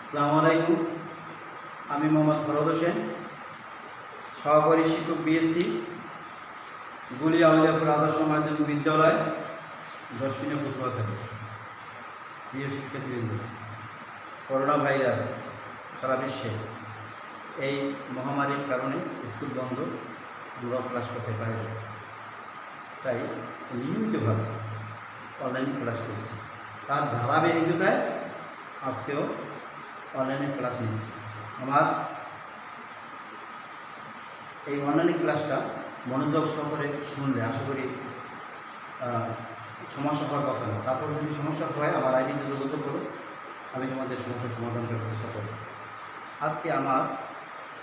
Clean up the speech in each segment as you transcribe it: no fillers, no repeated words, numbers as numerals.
আসসালামু আলাইকুম। আমি মোহাম্মদ ফরহাদ হোসেন, সহকারী শিক্ষক বিএসসি, গুলিয়া আউলিয়াপুর আদর্শ মাধ্যমিক বিদ্যালয়, 10 মিনিট পটুয়াখালী। প্রিয় শিক্ষার্থীবৃন্দ, করোনা ভাইরাস সারা বিশ্বে এই মহামারীর কারণে স্কুল বন্ধ, আমরা ক্লাস করতে পারি না। তাই নিয়মিতভাবে অনলাইনে ক্লাস করছি। তার ধারাবাহিকতায় আজকেও অনলাইনে ক্লাস নিচ্ছি। আমার এই অনলাইন ক্লাসটা মনোযোগ সহকারে শুনলে আশা করি সমস্যা হওয়ার কথা না। তারপর যদি সমস্যা হয় আমার আইডিতে যোগাযোগ করো, আমি তোমাদের সমস্যার সমাধান করার চেষ্টা করব। আজকে আমার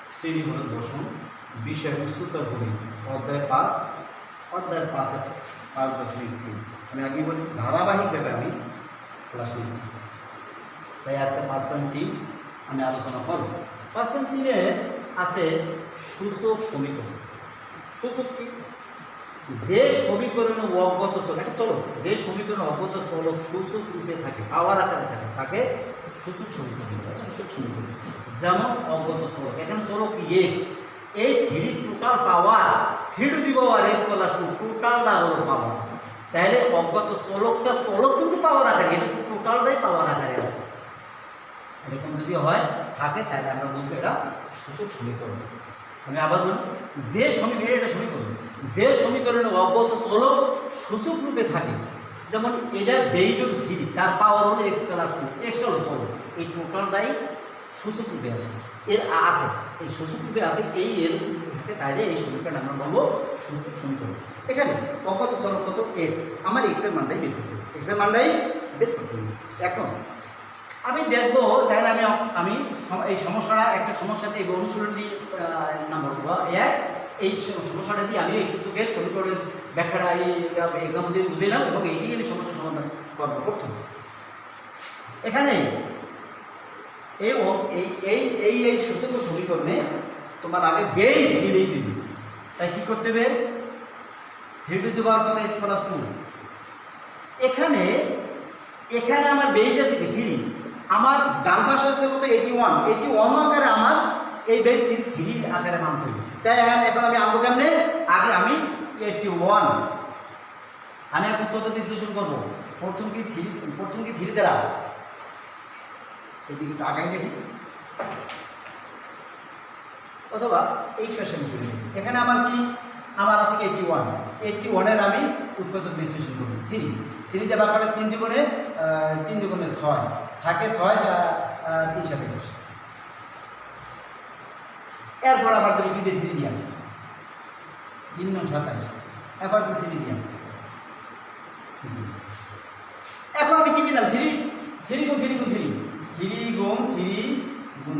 শ্রেণী হল 10ম, বিষয় উচ্চতর ভূমি, অধ্যায় 5, অধ্যায় 5.3। আমি আগেই বলেছি ধারাবাহিকভাবে আমি ক্লাস নিচ্ছি। তাই আজকে 5.3 আমি আলোচনা করব। 5.3-এ আছে সূচক সমীকরণ। সূচক কি? যে সমীকরণে অজ্ঞাত চলক, এটা চলক, যে সমীকরণে অজ্ঞাত চলক সূচক রূপে থাকে, পাওয়ার আকারে থাকে, তাকে সূচক সমীকরণ বলে। সূচক সমীকরণ যেমন অজ্ঞাত চলক, এখানে চলক x, এই 3 total power 3 two the power x plus 2 টোটালটা হলো পাওয়ার। তাহলে অজ্ঞাত চলকটা চলক কিন্তু পাওয়ার আকারে, এটা টোটালটাই পাওয়ার আকারে আছে। এরকম যদি হয় থাকে তাহলে আমরা বুঝবো এটা সূচক সমীকরণ। আমি আবার বলি, যে সমীকরণ, এটা সমীকরণ, যে সমীকরণে অজ্ঞাত চলক সূচক রূপে থাকে, যেমন এটা বেজ হল 3, তার পাওয়ার হলো x প্লাস 2, এক্সটা হলো চলক, এই টোটালটাই সূচক রূপে আছে, এর আছে, এই সূচক রূপে আছে, এই এর থাকে, তাহলে এই সমীকরণ আমরা বলবো সূচক সমীকরণ। এখানে অজ্ঞাত চলক কত? x, আমার x এর মানটাই বের করতে হবে, x এর মানটাই বের করতে হবে। এখন আমি দেখব, তাহলে আমি এই সমস্যাটা, একটা সমস্যা দিয়ে অনুশীলনী নাম্বার 1, এই সমস্যাটা দিয়ে আমি এই সূচকের সমীকরণের ব্যাখ্যাটা এই এক্সাম্পল দিয়ে বুঝলাম এবং এইটি আমি সমস্যার সমাধান করবো। প্রথম এখানে এই সূচক সমীকরণে তোমার আগে বেস মিলিয়ে দিবি। তাই কী করতে হবে? 3 টু দি পাওয়ার কত? x plus 2। এখানে আমার বেস আছে কি 3, আমার ডান পাশে আছে কত? 81 আকারে আমার এই বেস 3 আকারে মান তৈরি। তাই এখন আমি আনবো কেমনে? আগে আমি 81, আমি এখন কত বিশ্লেষণ করবো? প্রথম কি 3 দ্বারা, এদিকে একটু আগাই দেখি, অথবা এই পাশে আমি করি। এখানে আমার কি, আমার আছে কি 81-এর আমি উৎপাদক বিশ্লেষণ করবো। 3 দিয়ে ভাগ করে 3 দুগুণে 6 থাকে, 6 3 সাথে 10। এরপর আবার তুমি 2 দিয়ে 3 দিলাম, 3 9 27, এরপর 3 দিলাম। এখন আমি কি পেলাম? 3 গুণ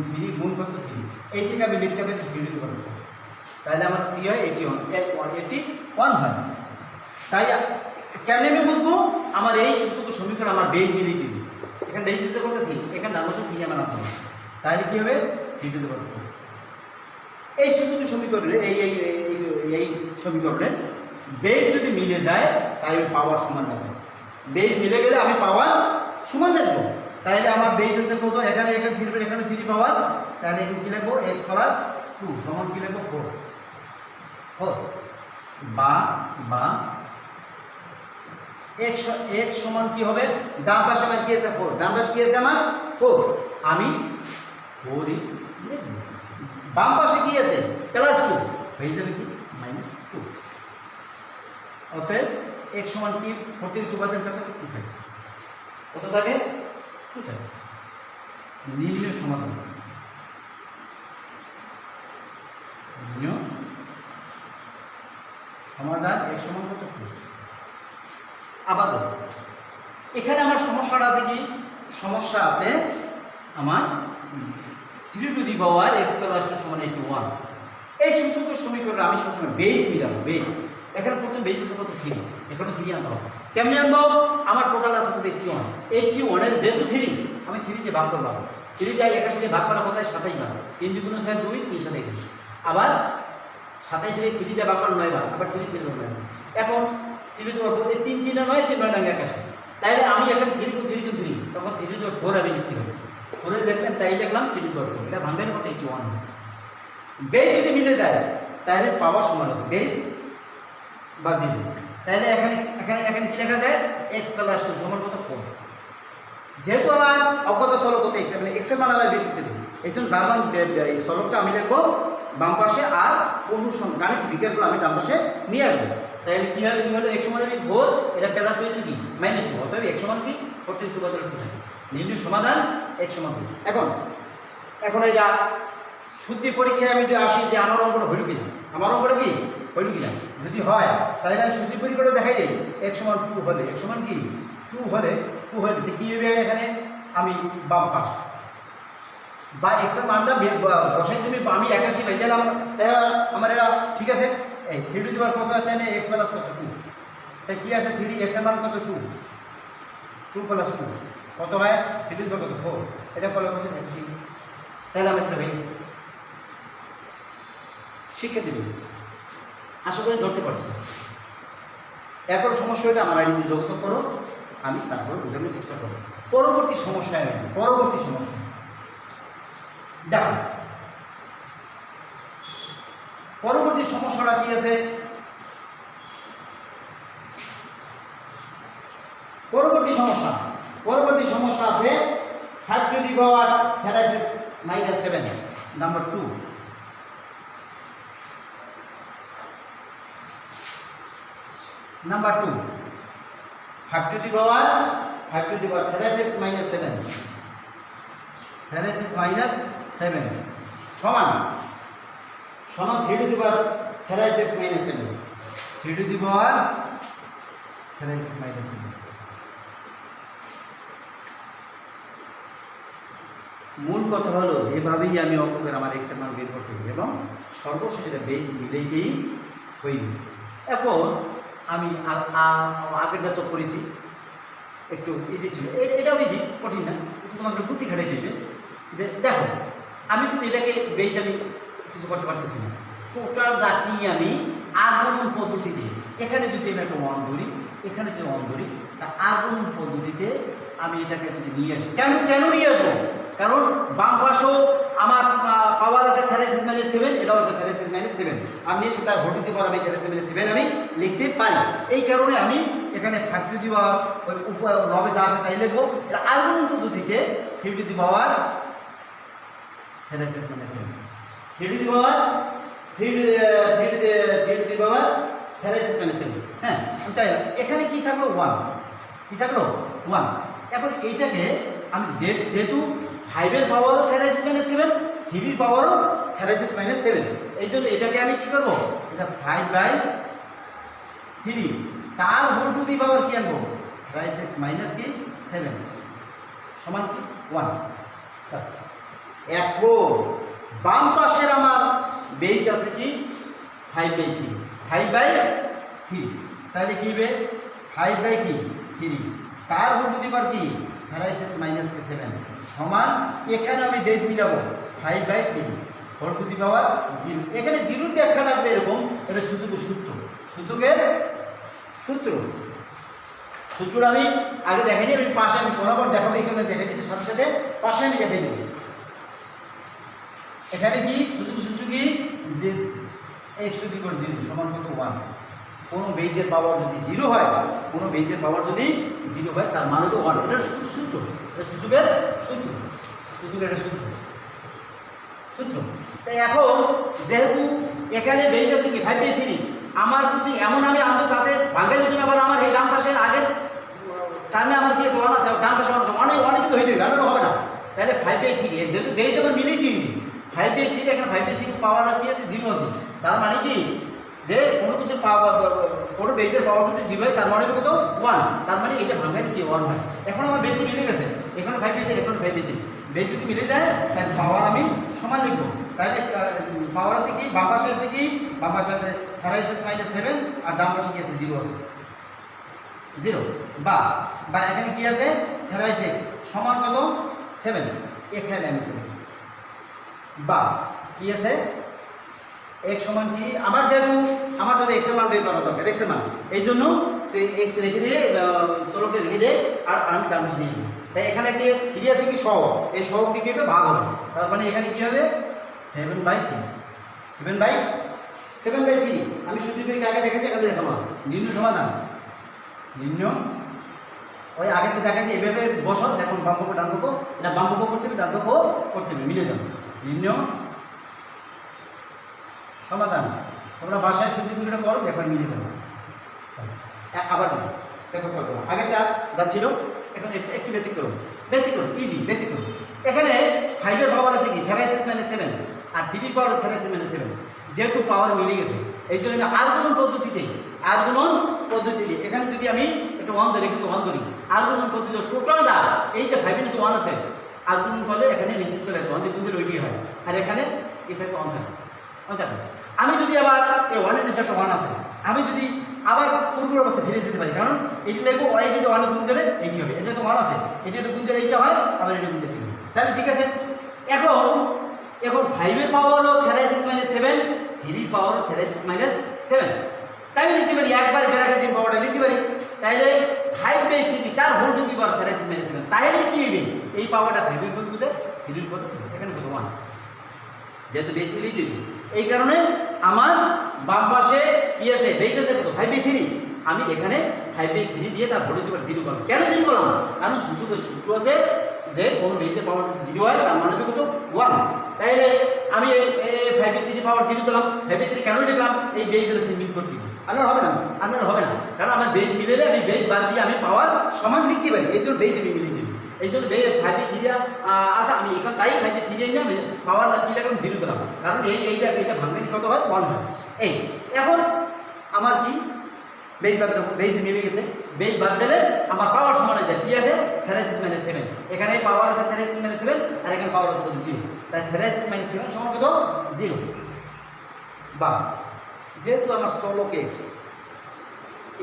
3 গুণ কত? 3। এইটিকে আমি লিখতে পারি 3 দিতে পারবো, তাহলে আমার কি হয়? 81 হয়। তাই কেমনি আমি বুঝবো? আমার এই সূচক সমীকরণ আমার বেস মিলিয়ে দিবি। এখানে বেস হিসেবে করতে 3, এখানে ডান পাশে 3 আমার আনতে হবে, তাহলে কী হবে? 3 টু দি পাওয়ার 4। এই সূচক সমীকরণে এই সমীকরণে বেস যদি মিলে যায় তাই পাওয়ার সমান রাখবো। বেস মিলে গেলে আমি পাওয়ার সমান রাখবো। তাহলে আমার বেস আছে কত? এখানে 3 পাওয়ার, তাহলে এখানে কী লিখবো? x প্লাস 2 সমান কী লিখবো? 4 বা x সমান কি হবে? ডান পাশে আমার কি আছে? 4, ডান পাশে কি আছে আমার? 4, আমি 4 লিখব। বাম পাশে কি আছে? প্লাস 2 হয়ে যাবে কি? -2। অতএব x সমান কি? 4 থেকে 2 বাদ দিলে কত থাকে? কত থাকে? 2 থাকে। নির্ণয় সমাধান, x সমান কত? 2। আবার এখানে আমার সমস্যাটা আছে কি? সমস্যা আছে আমার 3 two the power x plus 2 সমান 81। এই সূচক সমীকরণে আমি সবসময় বেস মিলাবো। বেস, এখানে প্রথম বেস আছে কত? 3, এখানে 3 আনতে হবে। কেমনি আনবো? আমার টোটাল আছে কত? 81-এর যেহেতু 3, আমি 3 দিয়ে ভাগ করবো। 3 দিয়ে 81 দিয়ে ভাগ করা কোথায়? 27 বার। 3 2 6 2, 3 7 21। আবার 27 দিয়ে 3 দিয়ে ভাগ করা 9 বার, আবার 3 3 বার। এখন 3 টু দি পাওয়ার 4, 3 3 9, 3 9 81। তাহলে আমি এখন 3 গুণ 3 তখন 3 টু দি পাওয়ার 4 আমি লিখতে পারি। করে লিখলাম, তাই লিখলাম 3 টু দি পাওয়ার 4। এটা ভাঙবেন কত? 81। বেস যদি মিলে যায় তাহলে পাওয়ার সমান হবে বেস বাদ দিয়ে দিই। তাহলে এখানে এখানে এখানে কি লেখা যায়? x + 2 সমান কত? 4। যেহেতু আমার অজ্ঞাত চলক কত x, মানে x এর মান আবার বের করতে হবে, এই জন্য যার মান এই চলকটা আমি লিখবো বাম পাশে আর অনুসরণ গাণিতিক ফিগারগুলো আমি ডান পাশে নিয়ে আসবো। তাহলে কি হলো x সমান 4, এটা প্লাস হয়েছে কি -2, অতএব x সমান কি 4 থেকে 2 বাদ দিলে 2 থাকে। নির্ণয় সমাধান x সমান 2। এখন এটা শুদ্ধি পরীক্ষায় আমি যদি আসি যে আমার অঙ্কটা হইল কিনা, আমার অঙ্কটা কি হইল কিনা, যদি হয় তাহলে আমি শুদ্ধি পরীক্ষাটা দেখাই দিই। x সমান 2 হলে, x সমান কি 2 হলে কি হবে? এখানে আমি বাম পাশ বা x এর মানটা বসাই তুমি, আমি 81 পাই গেলাম, তাই আমার এটা ঠিক আছে। এই 3 টু দি পাওয়ার কত আছে? x প্লাস কত 2, তাই কি আছে 3, x এর মান কত 2, 2 প্লাস 2 কত হয়? 3 টু দি পাওয়ার কত 4, এটা করলে কত 81। তাহলে আমার এটা হয়ে গেছে। শিক্ষার্থী আশা করি ধরতে পারছি। এরপর সমস্যা হলে আমার আইডিতে যোগাযোগ করো, আমি তারপর বোঝানোর চেষ্টা করব। পরবর্তী সমস্যায় আছে, পরবর্তী সমস্যা দেখো, পরবর্তী সমস্যাটা কি আছে? পরবর্তী সমস্যা আছে 5 two the power 7 number 2। Number 2 5 two the পাওয়ার 36 - 7 সমান 3 two the power 36 - 7, 3 two the পাওয়ার 36 - 7। মূল কথা হলো যেভাবেই আমি অঙ্কের আমার x এর মান বের করতে হবে এবং সর্বশেষ এটা বেস মিলেই হইল। এখন আমি আগেরটা তো করেছি, একটু ইজি ছিল, এটাও ইজি, কঠিন না, কিন্তু তোমাকে বুদ্ধি খাটাই দেবে যে দেখো আমি কিন্তু এটাকে বেস আমি কিছু করতে পারতেছি না, টোটাল রাখি আমি আগুন পদ্ধতিতে। এখানে যদি আমি একটা 1 ধরি, এখানে যদি 1 ধরি, তা আগুন পদ্ধতিতে আমি এটাকে যদি নিয়ে আসি। কেন নিয়ে আসবো? কারণ বাম পাশেও আমার পাওয়ার আছে 36 - 7, এটাও আছে 36 - 7, আমি এসে তার হোল টু দি পাওয়ার আমি 36 - 7 আমি লিখতে পারি। এই কারণে আমি এখানে 5 টু দি পাওয়ার ওই উপর লবে যা আছে তাই লিখবো। এটা আর্গুমেন্ট পদ্ধতিতে 3 two the power 36 - 7, 3 two the পাওয়ার 36 - 7। হ্যাঁ, তাই এখানে কি থাকলো 1, কি থাকলো 1। এখন এইটাকে আমি যেহেতু 5 এর পাওয়ারও 36 - 7, 3 এর পাওয়ারও 36 - 7, এই জন্য এটাকে আমি কি করবো? এটা 5/3 তার হোল টু দি পাওয়ার কি আনবো? 36 - কি 7 সমান কি 1। এখন বাম পাশের আমার বেস আছে কি 5/3, তাহলে কি হবে 5/3 তার হোল টু দি পাওয়ার কি 36 - 7 সমান, এখানে আমি বেস মিলাবো 5/3 হোল টু দি পাওয়ার 0। এখানে জিরোর ব্যাখ্যাটা আসবে এরকম, এটা সূচকের সূত্রটা আমি আগে দেখাইনি, আমি পাশে আমি বরাবর দেখাবো, এখানে দেখে নিচ্ছি সাথে সাথে পাশে আমি দেখাই দেবো। এখানে কি সূত্র কি যে x টু দি পাওয়ার 0 সমান কত 1। কোনো বেজের পাওয়ার যদি 0 হয়, তার মানে তো 1। এটা সূত্র, এটা সূচকের একটা সূত্র। তাই এখন যেহেতু এখানে বেজ আছে কি 5/3, আমার যদি এমন আমি আনবো যাতে ভাঙালে জন্য আবার আমার এই ডান পাশের আগের টার্মে আমার কি আছে 1 আছে, ডান পাশে 1 আছে, অনেক কিন্তু হয়ে দেবে, আনানো হবে না। তাহলে 5/3 যেহেতু বেজ আবার মিলেই দিই 5/3, এখানে 5/3 পাওয়ার কি আছে 0 আছে, তার মানে কি যে কোনো কিছু কোনো বেজের পাওয়ার যদি 0 হয় তার মানে কত 1, তার মানে এটা ভাঙালে কি 1 হয়। এখন আমার বেজটি মিলে গেছে, এখানে 5/3, এখানে 5/3, বেজ যদি মিলে যায় তাহলে পাওয়ার আমি সমান লিখবো। তাহলে পাওয়ার আছে কি বাম পাশে আছে কি, বাম পাশে আছে 36 - 7 আর ডান পাশে কি আছে 0 আছে, 0 বা এখানে কি আছে 36 সমান কত 7, এখানে আমি বা কি আছে x সমান কি, আমার যেহেতু আমার যদি x এর মান বের করা দরকার, x এর মান, এই জন্য সে x রেখে দিয়ে চলকে রেখে দিয়ে আর আমি ডান পাশে নিয়ে আসবো। তাই এখানে কি 3 আছে কি সহগ, এই সহগ দিয়ে কি হবে ভাগ হবে, তার মানে এখানে কি হবে 7/3 7/3। আমি সূত্রটিকে আগে দেখেছি, এখানে দেখাবো নিম্ন সমাধান। নিম্ন ওই আগে তো দেখাচ্ছি এভাবে বসো, দেখুন বাম পক্ষ ডান পক্ষ, এটা বাম পক্ষ করতে হবে ডান পক্ষ করতে হবে, মিলে যাবে। নিম্ন সমাধান তোমরা বাসায় সূত্রটিকে করো, দেখো মিলে যাবে। আবার দেখো আগেটা যা ছিল এখন একটু ব্যতিক্রম ইজি ব্যতিক্রম। এখানে 5 এর পাওয়ার আছে কি 3s-7 আর 3 এর পাওয়ার 3s-7, যেহেতু পাওয়ার মিলে গেছে এই জন্য আমি আর্গুণন পদ্ধতিতে এখানে যদি আমি একটু 1 ধরি, কিন্তু 1 ধরি আর্গুণন পদ্ধতি টোটালটা এই যে 5-1 আছে আর্গুণন করলে এখানে নিশ্চিত চলে আসবে 1 বিন্দুর ওইটি হয়, আর এখানে কি থাকবে 1 থাকবে। আমি যদি আবার এই 1 এর নিচে একটা 1 আছে, আমি যদি আবার পূর্বের অবস্থা ফিরে যেতে পারি, কারণ এটি লাগবে ওয়াই যদি 1 গুণ দিলে এইটি হবে, এটা তো 1 আছে, এটা গুণ দিলে এইটা হয়, আবার এটা গুণ দিলে এইটা হয়, তাহলে ঠিক আছে। এখন 5 এর পাওয়ারও 3s-7, 3 এর পাওয়ারও 3s-7, তাই আমি নিতে পারি একবার ব্র্যাকেট দিয়ে পাওয়ারটা নিতে পারি, তাইলে 5/3 তার whole to the power 3s-7, তাহলে কি হবে এই পাওয়ারটা 5 এর উপর বুঝে 3 এর উপর এখানে কত 1, যেহেতু বেস মিলিয়ে দিবি এই কারণে আমার বাম পাশে কি আছে বেস আছে কত 5/3, আমি এখানে 5/3 দিয়ে তার হোল টু দি পাওয়ার 0 করলাম। কেন 0 করলাম? কারণ সূত্র আছে যে কোনো বেসের পাওয়ার যদি 0 হয় তার মানে কত 1, তাইলে আমি 5/3 পাওয়ার 0 দিলাম। 5/3 কেন লিখলাম? এই বেসের সাথে মিল করতে আপনার হবে না, কারণ আমার বেস মিলেলে আমি বেস বাদ দিয়ে আমি পাওয়ার সমান লিখতে পারি, এই জন্য বেস আমি মিলিয়ে দিই, এই জন্য 5/3 আচ্ছা আমি এখন তাই 5/3 না পাওয়ার কি লাগলাম 0 দিলাম, কারণ এইটা ভাঙলে কত হয় 1 হয়। এই এখন আমার কি বেস বাদ দেবো, বেস মিলে গেছে, বেস বাদ দিলে আমার পাওয়ার সমান হয়ে যায় কি আসে 3s-7, এখানে পাওয়ার আছে 3s-7 আর এখানে পাওয়ার আছে কত 0, তাই 3s-7 সমান কত 0। বা যেহেতু আমার চলক x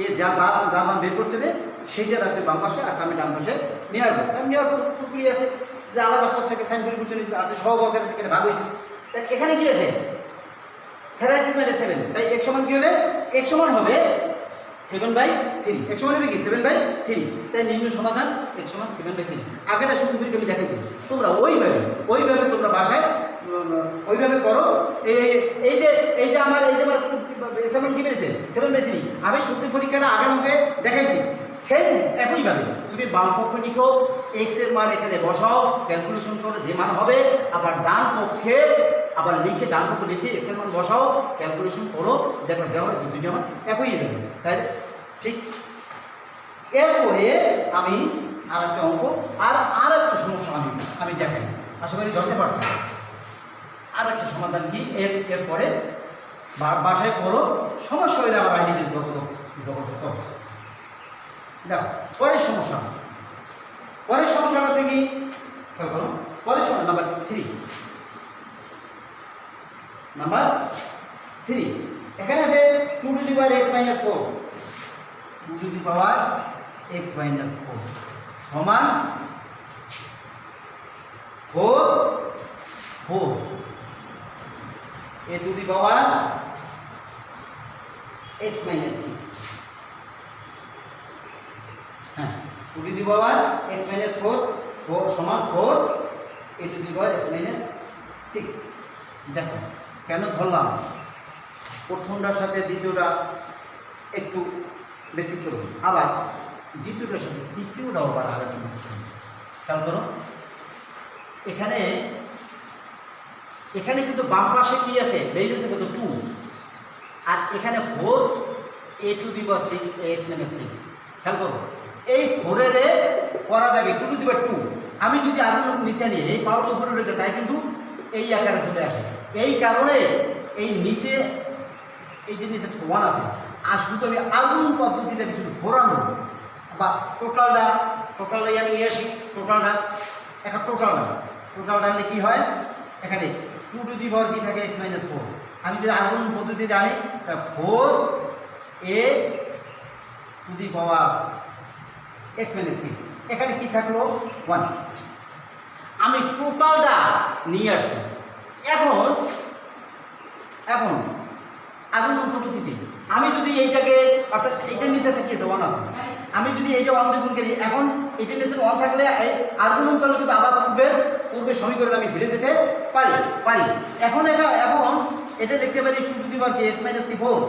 এ যার মান বের করতে হবে সেইটা রাখবে বাম পাশে আর আমি ডান পাশে নিয়ে আসবো, তার নেওয়ার প্রক্রিয়া আছে যে আলাদা পথ থেকে সাইন পরিবর্তন নিয়েছে আর যে সহভাগের থেকে ভাগ হয়েছে, তাই এখানে কি আছে 3s-7, তাই x সমান কি হবে x সমান হবে 7/3, x সমান হবে কি 7/3, তাই নিম্ন সমাধান x সমান 7/3। আগেটা সূত্রটি আমি দেখাইছি, তোমরা ওইভাবে তোমরা বাসায় ওইভাবে করো। এই যে আমার এক্সামেন্ট কি বেরিয়েছে 7/3, আমি সূত্র পরীক্ষাটা আগের অঙ্কে দেখাইছি, সেম একইভাবে তুমি বাম পক্ষ লিখো, x এর মান এখানে বসাও, ক্যালকুলেশন করে যে মান হবে, আবার ডান পক্ষে আবার ডান পক্ষ লিখে x এর মান বসাও, ক্যালকুলেশন করো, দেখো যে আমার দুইটা মান একই যাবে, তাই ঠিক। এরপরে আমি আর একটা অঙ্ক আর একটা সমস্যা আমি দেখাই, আশা করি ধরতে পারছি। আর একটা সমাধান কি এরপরে বাসায় করো, সমস্যা হইলে আমার আইডিতে যোগাযোগ করো। দেখো পরের সমস্যা আছে কি পরের সমস্যা নাম্বার 3, এখানে আছে 2 to the power x-4, 2 to the power x-4 সমান 4 a to the power x-6, হ্যাঁ 2 to the power x-4 সমান 4 a to the power x-6। দেখো কেন ধরলাম প্রথমটার সাথে দ্বিতীয়টা একটু ব্যতিক্রম, আবার দ্বিতীয়টার সাথে তৃতীয়টাও আবার আলাদা খেয়াল করো। এখানে কিন্তু বাম পাশে কি আছে বেস আছে কত 2, আর এখানে 4 a to the power 6 x-6, খেয়াল করো এই 4 এর করা যাবে 2 to the power 2, আমি যদি আরো নিচে নিয়ে এই পাওয়ারটা উপরে উঠে যায় তাই কিন্তু এই আকারে চলে আসে, এই কারণে এই নিচে এইটার নিচে 1 আছে, আর শুধু আমি আগুন পদ্ধতিতে শুধু ঘোরানো বা টোটালটা আমি নিয়ে আসি, টোটালটা নিলে কী হয় এখানে 2 to the power কি থাকে x-4, আমি যদি আগুন পদ্ধতি জানি তা 4 a to the power x-6, এখানে কি থাকলো 1, আমি টোটালটা নিয়ে আসছি। এখন আগুন পদ্ধতিতে আমি যদি এইটাকে অর্থাৎ এইটার নিচে একটা কি আছে 1 আছে, আমি যদি এইটা 1 দিয়ে গুণ করি, এখন এটা নিচে 1 থাকলে আর গুণ করলে কিন্তু আবার পূর্বে সমীকরণে আমি ফিরে যেতে পারি। এখন এটা লিখতে পারি 2 two the power x minus 4।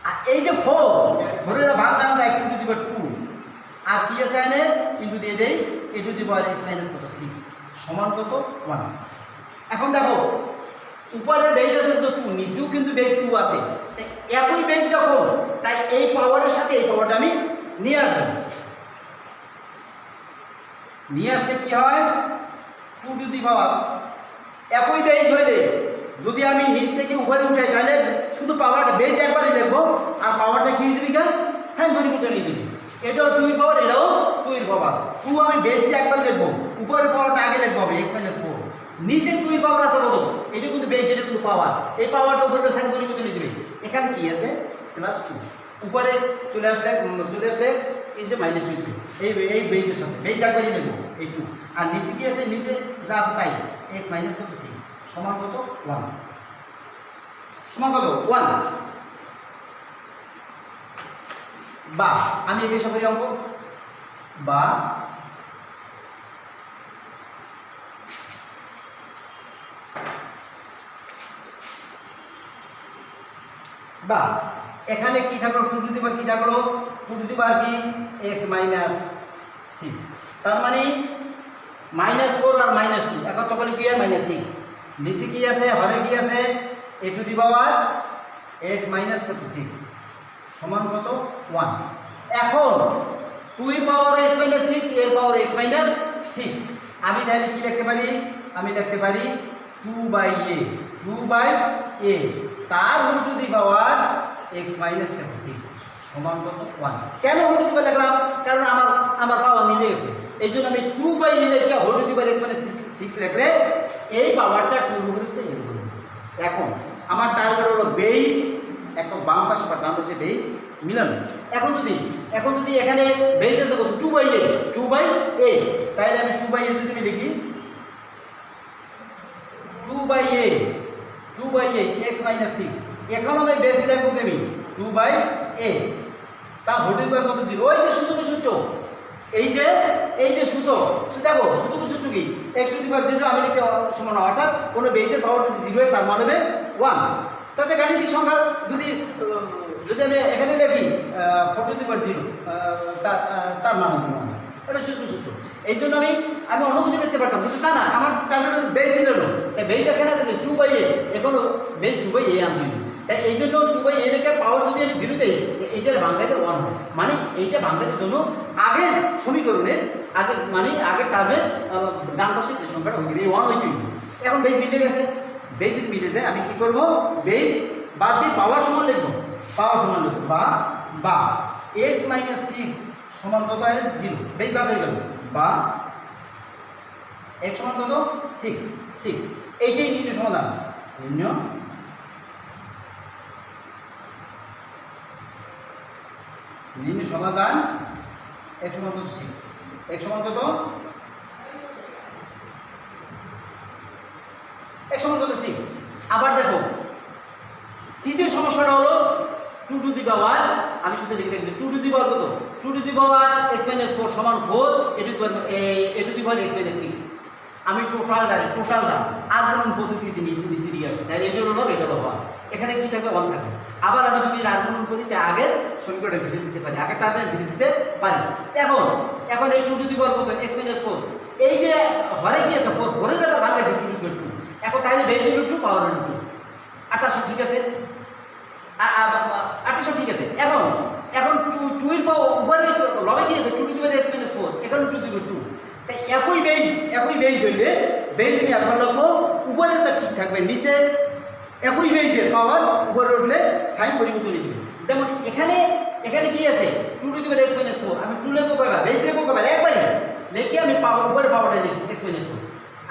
আর এই যে 4 এর ভাঙা যায় 2 টু দি পাওয়ার 2, আর কি আছে এখানে ইনটু দিয়ে দেই a two the power x minus 6 সমান কত 1। এখন দেখো উপরে বেস আছে তো 2, নিচেও কিন্তু বেস 2 আছে, তাই একই বেস যখন, তাই এই পাওয়ারের সাথে এই পাওয়ারটা আমি নিয়ে আসবো। নিয়ে আসলে কি হয় 2 টু দি পাওয়ার একই বেস হইলে যদি আমি নিচ থেকে উপরে উঠাই তাহলে শুধু পাওয়ারটা বেস একবারই লিখবো, আর পাওয়ারটা কি হিসেবে সাইন পরিবর্তন হিসেবে, এটাও 2 এর পাওয়ার, এটাও 2 এর পাওয়ার। 2 আমি বেসটা একবার লিখবো, উপরের পাওয়ারটা আগে লিখবো হবে x মাইনাস 4, নিচে 2 এর পাওয়ার আছে কত, এটা কিন্তু বেস, এটা কিন্তু পাওয়ার, এই পাওয়ারটা উপরে সাইন পরিবর্তন হিসেবে। এখানে কি আছে প্লাস 2, উপরে চলে আসলে এই যে মাইনাস 2 হিসেবে এই বেসের সাথে বেস একবারই লিখবো এই 2, আর নিচে কি আছে, নিচে যা আছে তাই x মাইনাস 6 সমান কত 1, সমান কত 1। বা আমি এই বেসা করি অঙ্ক, বা এখানে কি থাকলো 2 টু দি পাওয়ার কি থাকলো 2 টু দি পাওয়ার কি x মাইনাস 6, তার মানে -4 আর -2 এখন চকলে কি হয় -6, নিচে কি আছে, হরে কি আছে a two the power x minus 6 সমান কত 1। এখন 2 এর পাওয়ার x মাইনাস 6 এর পাওয়ার x মাইনাস 6, আমি তাহলে কি লিখতে পারি, আমি লিখতে পারি 2/a তার whole to the power x minus 6 সমান কত 1। কেন হোল টু দি পাওয়ার লিখলাম, কারণ আমার পাওয়ার মিলে গেছে, এই জন্য আমি 2/a লিখে whole to the power x minus 6 লিখলে এই পাওয়ারটা 2 এর উপরে হচ্ছে এর উপরে। এখন আমার টার্গেট হলো বেস, একদম বাম পাশে বা ডান পাশে বেস মিলানো। এখন যদি এখানে বেস আছে কত 2/a, তাহলে আমি 2/a যদি আমি লিখি 2/a x মাইনাস 6, এখন আমি বেস লিখবো কেবি 2/a তার হোল টু দি পাওয়ার কত 0, ওই যে সূচকের সূত্র, এই যে সূচক দেখো সূচকের সূত্র কি x টু দি পাওয়ার 0 আমি লিখছি সমান, অর্থাৎ কোনো বেসের পাওয়ার যদি 0 হয় তার মান হবে 1। তাতে গাণিতিক সংখ্যা যদি আমি এখানে লিখি 4 টু দি পাওয়ার 0 তার মান হবে 1, এটা সূত্র। এই জন্য আমি অন্য কিছু লিখতে পারতাম, কিন্তু তা না, আমার টার্গেট বেস মিলানো, তাই বেস এখানে আছে 2/a, এখনো বেস 2/a আনতে হবে, তাই এই জন্য 2/a লিখে পাওয়ার যদি আমি 0 দেই এইটার ভাঙাইলে 1 হবে, মানে এইটা ভাঙানোর জন্য আগের সমীকরণের আগের টার্মে ডান পাশে যে সংখ্যাটা হয়ে গেলে 1 হইতে হবে। এখন বেস মিলে গেছে, বেস যদি মিলে যায় আমি কি করব, বেস বাদ দিয়ে পাওয়ার সমান লিখবো, বা x মাইনাস 6 সমান কত হয় 0, বেস বাদ হয়ে গেল, বা x সমান কত 6, এইটাই নির্ণয় সমাধান, নির্ণয় সমাধান x সমান কত 6, x সমান কত 6। আবার দেখো তৃতীয় সমস্যাটা হলো 2 টু দি পাওয়ার, আমি শুধু লিখে দেখছি 2 টু দি পাওয়ার কত 2 two the power x minus 4 সমান 4 a two the power x minus 6, আমি টোটালটা আর গুণন পদ্ধতিতে নিচে দিয়ে আসছি, তাই এটা হলো এটা হলো 1, এখানে কি থাকবে 1 থাকবে। আবার আমি যদি আর গুণন করি তাই আগের সমীকরণে ফিরে যেতে পারি, আগের টার্মে ফিরে যেতে পারি। এখন এই 2 টু দি পাওয়ার কত x মাইনাস 4, এই যে হরে কি আছে 4, হরে জায়গা ভাগ আছে 2 টু দি পাওয়ার 2, এখন তাহলে বেস হলো 2 পাওয়ার হলো 2, আটা সব ঠিক আছে, আটা সব ঠিক আছে। এখন 2 এর পাওয়ার উপরে লবে কি আছে 2 two the power x minus 4, এখানে 2 টু দি পাওয়ার 2, তাই একই বেস হইলে বেস আমি একবার লিখবো, উপরেরটা ঠিক থাকবে, নিচে একই বেসের পাওয়ার উপরে উঠলে সাইন পরিবর্তন হয়ে যাবে। যেমন এখানে কি আছে 2 two the power x minus 4, আমি 2 লিখবো কয়বার, বেস লিখবো কয়বার, একবারই লিখে আমি পাওয়ার উপরে পাওয়ারটা লিখছি x মাইনাস 4,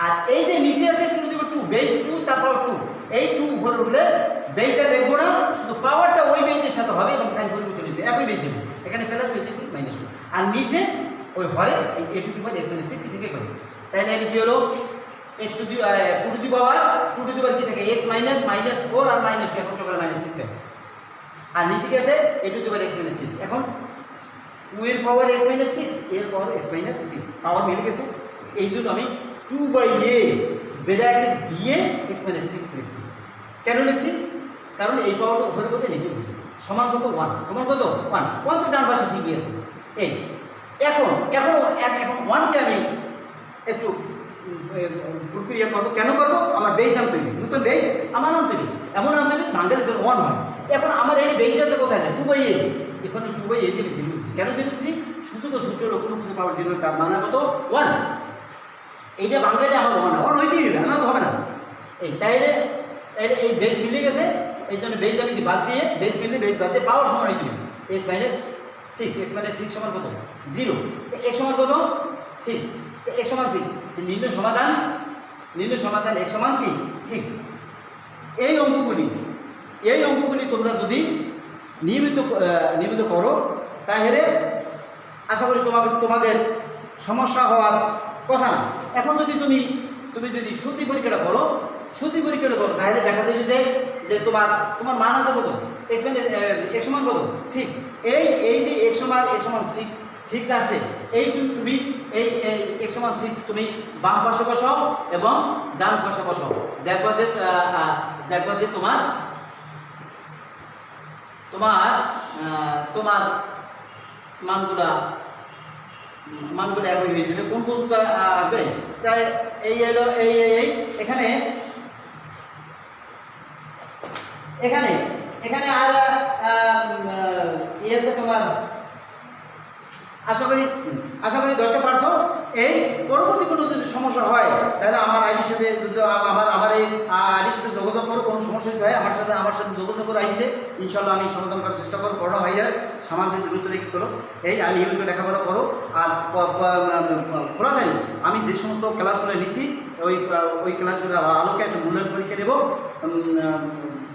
আর এই যে নিচে আছে 2 টু দি পাওয়ার 2, বেস 2 তার পাওয়ার 2, এই 2 উপরে উঠলে বেসটা দেখবো না, শুধু পাওয়ারটা ওই বেসের সাথে হবে এবং সাইন পরিবর্তন হয়ে যাবে, একই বেস হবে, এখানে প্লাস হয়েছে -2, আর নিচে ওই হরে a two the power x minus 6 থেকে করে, তাহলে আমি কি হলো 2 টু দি পাওয়ার কি থাকে x মাইনাস -4 আর -2, এখন চলে -6 আর নিচে কি আছে a two the power x minus 6। এখন 2 এর পাওয়ার x মাইনাস 6 এর পাওয়ার x মাইনাস 6 পাওয়ার মিলে গেছে। এই জন্য আমি 2/a ব্র্যাকেট দিয়ে x মাইনাস 6 লিখছি। কেন লিখছি? কারণ এই পাওয়ারটা উপরে বলতে নিচে বুঝি সমান কত 1, সমান কত 1, 1 তো ডান পাশে ঠিকই আছে। এই এখন 1কে আমি একটু প্রক্রিয়া করবো। কেন করবো? আমার বেস আনতে হবে, নতুন বেস আমার আনতে হবে, এমন আনতে হবে ভাঙলে যেন 1 হয়। এখন আমার এই বেস আছে কোথায় না 2/a, এখানে 2/a দিয়ে জিরো দিচ্ছি। কেন জিরো দিচ্ছি? সূচক সূত্রের কোনো কিছু পাওয়ার জিরো, তার মানে কত 1। এইটা ভাঙলে আমার 1 হইতেই হবে, না তো হবে না। এই তাইলে এই বেস মিলে গেছে, এই জন্য বেস আমি বাদ দিয়ে বেস মিলে বেস বাদ দিয়ে পাওয়ার সমান হয়ে যাবে x মাইনাস 6। x মাইনাস 6 সমান কত 0, x সমান কত 6, x সমান 6। নির্ণয় সমাধান x সমান কি 6। এই অঙ্কগুলি তোমরা যদি নিয়মিত করো তাহলে আশা করি তোমাদের সমস্যা হওয়ার কথা না। এখন যদি তুমি যদি সত্যি পরীক্ষাটা করো তাহলে দেখা যাবে যে তোমার মান আছে কত x সমান কত 6। এই যে x সমান 6 আসছে, এই তুমি এই x সমান 6 তুমি বাম পাশে বসাও এবং ডান পাশে বসাও, দেখবা যে তোমার মানগুলো একই হয়ে যাবে। কোন পর্যন্ত আসবে? তাই এই এলো এই এখানে আর আছে তোমার। আশা করি ধরতে পারছো। এই পরবর্তী কোনো যদি সমস্যা হয় তাহলে আমার আইডির সাথে আমার এই আইডির সাথে যোগাযোগ করো। কোনো সমস্যা যদি হয় আমার সাথে যোগাযোগ করো আইডিতে, ইনশাল্লাহ আমি সমাধান করার চেষ্টা করবো। করোনা ভাইরাস সামাজিক দূরত্ব রেখে চলো। এই নিয়মিত লেখাপড়া করো। আর খোলা থাকি আমি যে সমস্ত ক্লাসগুলো নিচ্ছি ওই ক্লাসগুলোর আলোকে একটা মূল্যায়ন পরীক্ষা দেবো।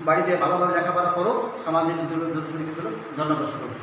বাড়িতে ভালোভাবে লেখাপড়া করো, সামাজিক দূরত্ব রেখে চলো। ধন্যবাদ সকলকে।